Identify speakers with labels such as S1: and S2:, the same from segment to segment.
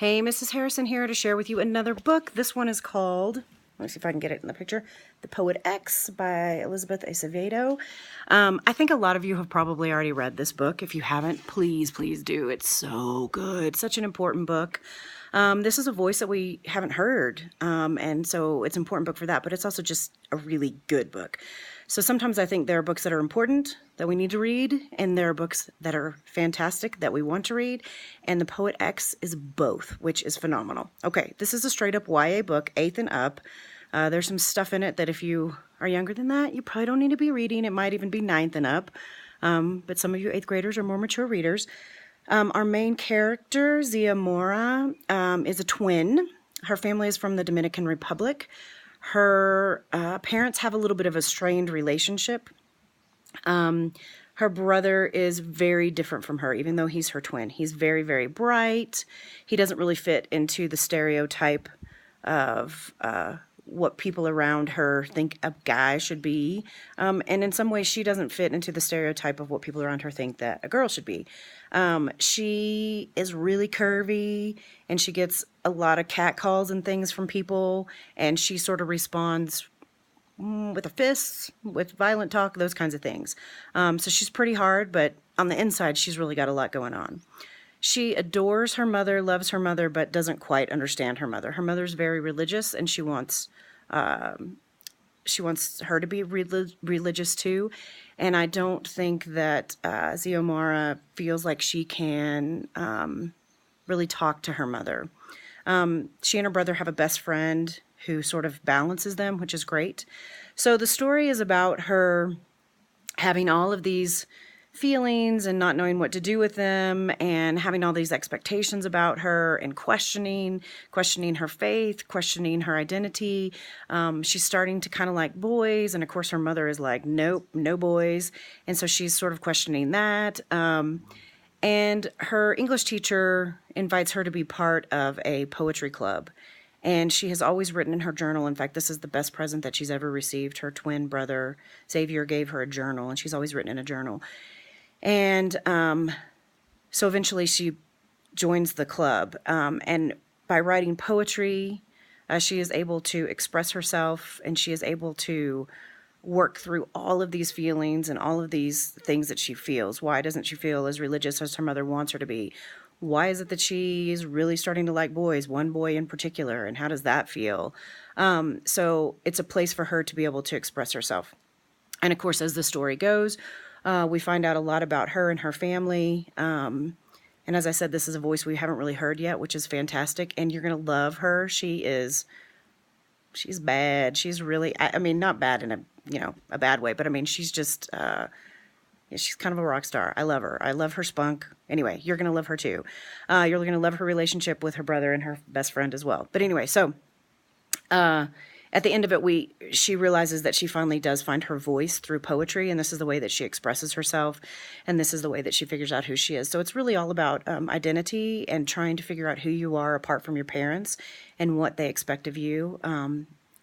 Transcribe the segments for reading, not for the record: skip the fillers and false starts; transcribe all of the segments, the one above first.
S1: Hey, Mrs. Harrison here to share with you another book. This one is called, let me see if I can get it in the picture, The Poet X by Elizabeth Acevedo. I think a lot of you have probably already read this book. If you haven't, please do. It's so good. Such an important book. This is a voice that we haven't heard, and so it's an important book for that, but it's also just a really good book. So sometimes I think there are books that are important that we need to read, and there are books that are fantastic that we want to read, and The Poet X is both, which is phenomenal. Okay, this is a straight up YA book, 8th and up. There's some stuff in it that if you are younger than that, you probably don't need to be reading. It might even be 9th and up, but some of you 8th graders are more mature readers. Our main character, Zia Mora, is a twin. Her family is from the Dominican Republic. Her parents have a little bit of a strained relationship. Her brother is very different from her, even though he's her twin. He's very, very bright. He doesn't really fit into the stereotype of what people around her think a guy should be. And in some ways, she doesn't fit into the stereotype of what people around her think that a girl should be. She is really curvy, and she gets a lot of catcalls and things from people, and she sort of responds with a fist, with violent talk, those kinds of things. So she's pretty hard, but on the inside, she's really got a lot going on. She adores her mother, loves her mother, but doesn't quite understand her mother. Her mother's very religious, and she wants her to be religious too. And I don't think that Xiomara feels like she can really talk to her mother. She and her brother have a best friend who sort of balances them, which is great. So the story is about her having all of these feelings and not knowing what to do with them, and having all these expectations about her, and questioning her faith, questioning her identity. She's starting to kind of like boys, and of course her mother is like, nope, no boys. And so she's sort of questioning that. And her English teacher invites her to be part of a poetry club. And she has always written in her journal. In fact, this is the best present that she's ever received. Her twin brother, Xavier, gave her a journal, and she's always written in a journal. And so eventually she joins the club. And by writing poetry, she is able to express herself, and she is able to work through all of these feelings and all of these things that she feels. Why doesn't she feel as religious as her mother wants her to be? Why is it that she is really starting to like boys, one boy in particular, and how does that feel? So it's a place for her to be able to express herself. And of course, as the story goes, we find out a lot about her and her family. And as I said, this is a voice we haven't really heard yet, which is fantastic. And you're going to love her. She's bad. She's really, I mean, not bad in a bad way, but I mean, she's just, she's kind of a rock star. I love her. I love her spunk. Anyway, you're going to love her too. You're going to love her relationship with her brother and her best friend as well. But anyway, so at the end of it, she realizes that she finally does find her voice through poetry, and this is the way that she expresses herself, and this is the way that she figures out who she is. So it's really all about identity and trying to figure out who you are apart from your parents and what they expect of you.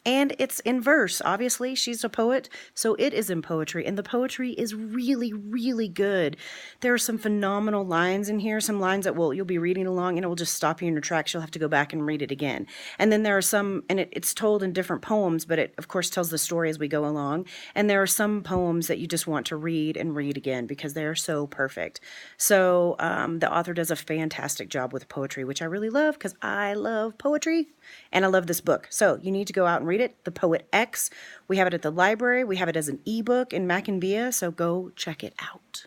S1: And it's in verse. Obviously, she's a poet, so it is in poetry. And the poetry is really, really good. There are some phenomenal lines in here, some lines that you'll be reading along, and it will just stop you in your tracks. You'll have to go back and read it again. And then there are some, and it's told in different poems, but it, of course, tells the story as we go along. And there are some poems that you just want to read and read again because they are so perfect. So the author does a fantastic job with poetry, which I really love because I love poetry, and I love this book. So you need to go out and read it, The Poet X. We have it at the library. We have it as an ebook in Mac and Via, so go check it out.